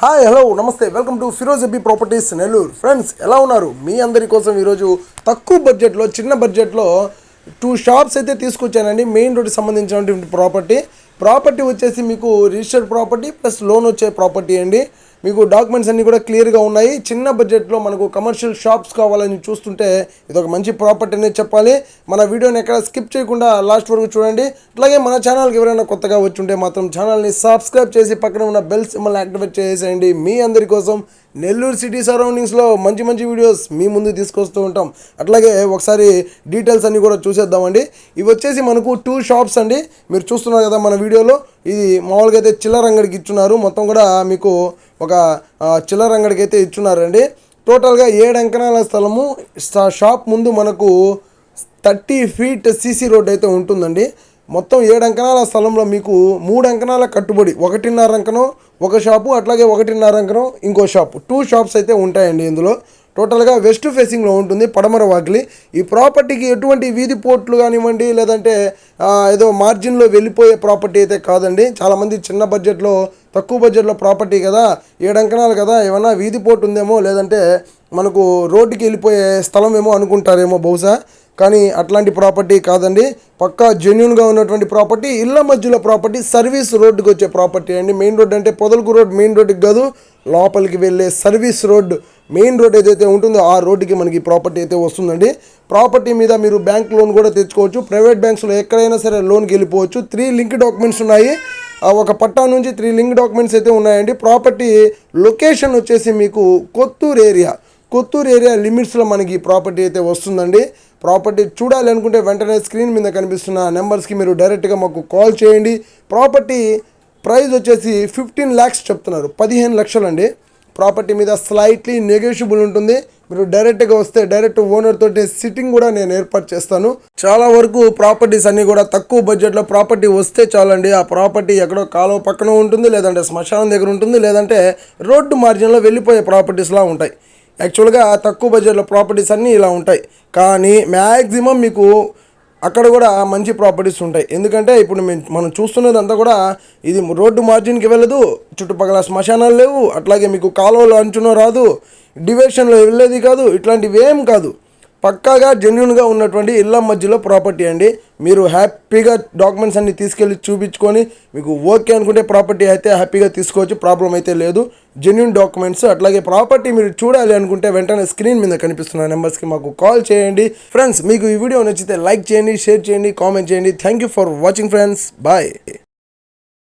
Hi hello నమస్తే welcome to Firoz A B properties Nellore. Friends ఎలా ఉన్నారు? మీ అందరి కోసం ఈరోజు తక్కువ బడ్జెట్లో చిన్న బడ్జెట్లో 2 షాప్స్ అయితే తీసుకొచ్చానండి. మెయిన్ రోడ్కి సంబంధించినటువంటి ప్రాపర్టీ వచ్చేసి మీకు రిజిస్టర్డ్ ప్రాపర్టీ ప్లస్ లోన్ వచ్చే ప్రాపర్టీ అండి. మీకు డాక్యుమెంట్స్ అన్నీ కూడా క్లియర్గా ఉన్నాయి. చిన్న బడ్జెట్లో మనకు కమర్షియల్ షాప్స్ కావాలని చూస్తుంటే ఇది ఒక మంచి ప్రాపర్టీ అనేది చెప్పాలి. మన వీడియోని ఎక్కడ స్కిప్ చేయకుండా లాస్ట్ వరకు చూడండి. అట్లాగే మన ఛానల్కి ఎవరైనా కొత్తగా వచ్చుంటే మాత్రం ఛానల్ని సబ్స్క్రైబ్ చేసి పక్కన ఉన్న బెల్ సింబల్ యాక్టివేట్ చేసేయండి. మీ అందరి కోసం నెల్లూరు సిటీ సరౌండింగ్స్లో మంచి మంచి వీడియోస్ మీ ముందు తీసుకొస్తూ ఉంటాం. అట్లాగే ఒకసారి డీటెయిల్స్ అన్నీ కూడా చూసేద్దామండి. ఇవి వచ్చేసి మనకు 2 షాప్స్ అండి. మీరు చూస్తున్నారు కదా మన వీడియోలో. ఇది మామూలుగా అయితే చిల్లర అంగడికి ఇచ్చున్నారు. మొత్తం కూడా మీకు ఒక చిల్లర అంగడికి అయితే ఇచ్చున్నారండి. టోటల్గా 7 అంకణాల స్థలము. షాప్ ముందు మనకు 30 ఫీట్ సీసీ రోడ్ అయితే ఉంటుందండి. మొత్తం 7 అంకణాల స్థలంలో మీకు 3 అంకణాల కట్టుబడి, 1.5 అంకణం ఒక షాపు, అట్లాగే 1.5 అంకణం ఇంకో షాపు, 2 షాప్స్ అయితే ఉంటాయండి. ఇందులో టోటల్గా వెస్ట్ ఫేసింగ్లో ఉంటుంది, పడమర వాకిలి. ఈ ప్రాపర్టీకి ఎటువంటి వీధి పోర్ట్లు కానివ్వండి, లేదంటే ఏదో మార్జిన్లో వెళ్ళిపోయే ప్రాపర్టీ అయితే కాదండి. చాలామంది చిన్న బడ్జెట్లో తక్కువ బడ్జెట్లో ప్రాపర్టీ కదా, 7 అంకణాలు కదా, ఏమన్నా వీధి పోర్ట్ ఉందేమో, లేదంటే మనకు రోడ్డుకి వెళ్ళిపోయే స్థలం ఏమో అనుకుంటారేమో బహుశా. కానీ అట్లాంటి ప్రాపర్టీ కాదండి. పక్కా జెన్యూన్గా ఉన్నటువంటి ప్రాపర్టీ, ఇళ్ళ మధ్యలో ప్రాపర్టీ, సర్వీస్ రోడ్డుకి వచ్చే ప్రాపర్టీ అండి. మెయిన్ రోడ్ అంటే పొదలకు రోడ్ మెయిన్ రోడ్డుకి కాదు, లోపలికి వెళ్ళే సర్వీస్ రోడ్ మెయిన్ రోడ్ ఏదైతే ఉంటుందో ఆ రోడ్డుకి మనకి ప్రాపర్టీ అయితే వస్తుందండి. ప్రాపర్టీ మీద మీరు బ్యాంక్ లోన్ కూడా తెచ్చుకోవచ్చు. ప్రైవేట్ బ్యాంక్స్లో ఎక్కడైనా సరే లోన్కి వెళ్ళిపోవచ్చు. 3 లింక్ డాక్యుమెంట్స్ ఉన్నాయి. ఒక పట్టా నుంచి 3 లింక్ డాక్యుమెంట్స్ అయితే ఉన్నాయండి. ప్రాపర్టీ లొకేషన్ వచ్చేసి మీకు కొత్తూరు ఏరియా లిమిట్స్లో మనకి ప్రాపర్టీ అయితే వస్తుందండి. ప్రాపర్టీ చూడాలి అనుకుంటే వెంటనే స్క్రీన్ మీద కనిపిస్తున్న నెంబర్స్కి మీరు డైరెక్ట్గా మాకు కాల్ చేయండి. ప్రాపర్టీ ప్రైస్ వచ్చేసి 15 lakhs చెప్తున్నారు, 15 లక్షలు అండి. ప్రాపర్టీ మీద స్లైట్లీ నెగోషియబుల్ ఉంటుంది. మీరు డైరెక్ట్గా వస్తే డైరెక్ట్ ఓనర్ తోటి సిట్టింగ్ కూడా నేను ఏర్పాటు చేస్తాను. చాలా వరకు ప్రాపర్టీస్ అన్నీ కూడా తక్కువ బడ్జెట్లో ప్రాపర్టీ వస్తే చాలండి. ఆ ప్రాపర్టీ ఎక్కడో కాలువ పక్కన ఉంటుంది, లేదంటే శ్మశానం దగ్గర ఉంటుంది, లేదంటే రోడ్డు మార్జిన్లో వెళ్ళిపోయే ప్రాపర్టీస్లా ఉంటాయి. యాక్చువల్గా తక్కువ బడ్జెట్లో ప్రాపర్టీస్ అన్నీ ఇలా ఉంటాయి. కానీ మ్యాక్సిమం మీకు అక్కడ కూడా మంచి ప్రాపర్టీస్ ఉంటాయి. ఎందుకంటే ఇప్పుడు మనం చూస్తున్నదంతా కూడా ఇది రోడ్డు మార్జిన్కి వెళ్ళదు, చుట్టుపక్కల శ్మశానాలు లేవు, అట్లాగే మీకు కాలువలో అంచునో రాదు, డివిజన్లో వెళ్ళేది కాదు, ఇట్లాంటివి ఏం కాదు. పక్కాగా జెన్యూన్గా ఉన్నటువంటి ఇళ్ళ మధ్యలో ప్రాపర్టీ అండి. మీరు హ్యాపీగా డాక్యుమెంట్స్ అన్ని తీసుకెళ్ళి చూపించుకొని మీకు ఓకే అనుకుంటే ప్రాపర్టీ అయితే హ్యాపీగా తీసుకోవచ్చు, ప్రాబ్లం అయితే లేదు. Genuine documents. అట్లాగే ప్రాపర్టీ మీరు చూడాలి అనుకుంటే వెంటనే స్క్రీన్ మీద కనిపిస్తున్న నెంబర్స్కి మాకు కాల్ చేయండి. ఫ్రెండ్స్, మీకు ఈ వీడియో నచ్చితే లైక్ చేయండి, షేర్ చేయండి, కామెంట్ చేయండి. Thank you for watching friends. Bye.